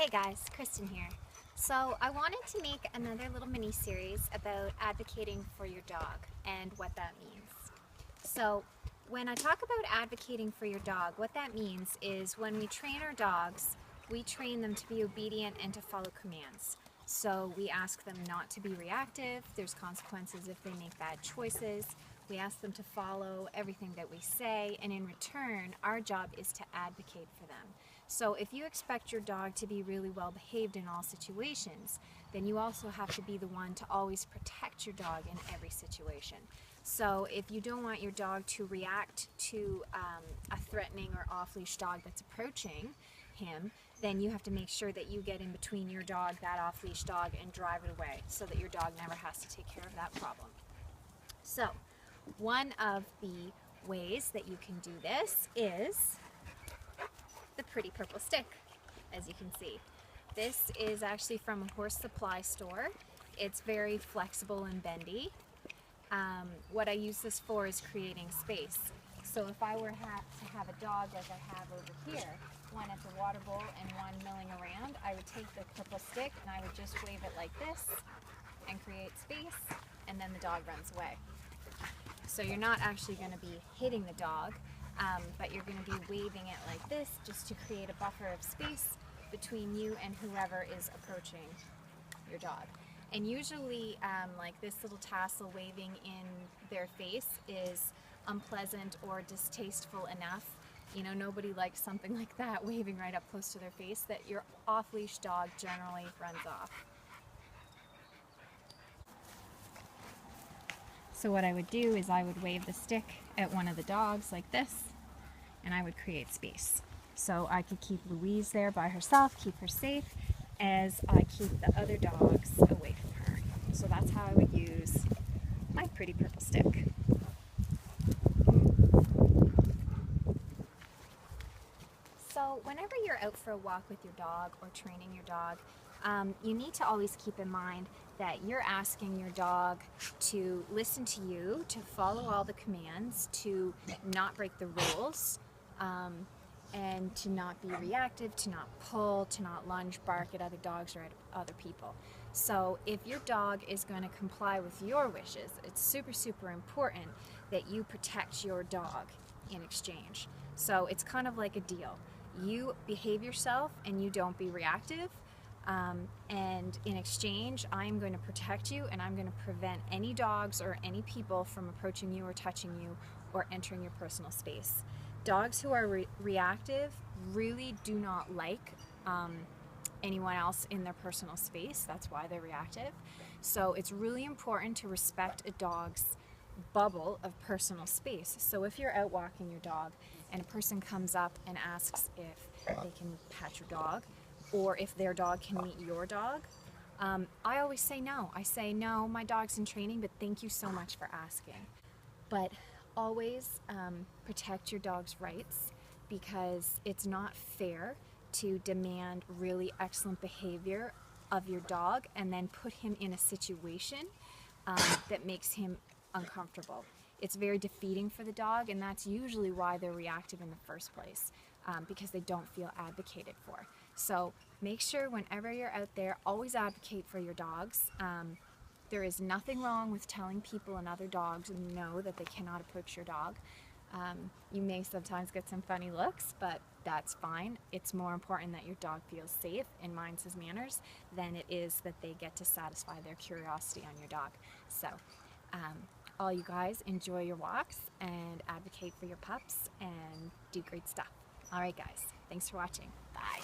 Hey guys, Kristen here. So I wanted to make another little mini series about advocating for your dog and what that means. So when I talk about advocating for your dog, what that means is when we train our dogs, we train them to be obedient and to follow commands. So we ask them not to be reactive. There's consequences if they make bad choices. We ask them to follow everything that we say, and in return, our job is to advocate for them. So if you expect your dog to be really well behaved in all situations, then you also have to be the one to always protect your dog in every situation. So if you don't want your dog to react to a threatening or off-leash dog that's approaching him, then you have to make sure that you get in between your dog, that off-leash dog, and drive it away so that your dog never has to take care of that problem. So one of the ways that you can do this is the pretty purple stick, as you can see. This is actually from a horse supply store. It's very flexible and bendy. What I use this for is creating space. So if I were to have a dog like I have over here, one at the water bowl and one milling around, I would take the purple stick and I would just wave it like this and create space, and then the dog runs away. So you're not actually going to be hitting the dog, but you're going to be waving it like this just to create a buffer of space between you and whoever is approaching your dog. And usually like this little tassel waving in their face is unpleasant or distasteful enough. You know, nobody likes something like that waving right up close to their face, that your off-leash dog generally runs off. So what I would do is I would wave the stick at one of the dogs like this, and I would create space. So I could keep Louise there by herself, keep her safe, as I keep the other dogs away from her. So that's how I would use my pretty purple stick. So whenever you're out for a walk with your dog or training your dog, you need to always keep in mind that you're asking your dog to listen to you, to follow all the commands, to not break the rules, and to not be reactive, to not pull, to not lunge, bark at other dogs or at other people. So if your dog is going to comply with your wishes, it's super important that you protect your dog in exchange. So it's kind of like a deal. You behave yourself and you don't be reactive, and in exchange I'm going to protect you, and I'm going to prevent any dogs or any people from approaching you or touching you or entering your personal space. Dogs who are reactive really do not like anyone else in their personal space. That's why they're reactive. So it's really important to respect a dog's bubble of personal space. So if you're out walking your dog and a person comes up and asks if they can pet your dog or if their dog can meet your dog, I always say no. I say, no, my dog's in training, but thank you so much for asking. But always protect your dog's rights, because it's not fair to demand really excellent behavior of your dog and then put him in a situation that makes him uncomfortable. It's very defeating for the dog, and that's usually why they're reactive in the first place, because they don't feel advocated for. So make sure whenever you're out there, always advocate for your dogs. There is nothing wrong with telling people and other dogs no, that they cannot approach your dog. You may sometimes get some funny looks, but that's fine. It's more important that your dog feels safe and minds his manners than it is that they get to satisfy their curiosity on your dog. So all you guys, enjoy your walks and advocate for your pups and do great stuff. All right guys, thanks for watching. Bye.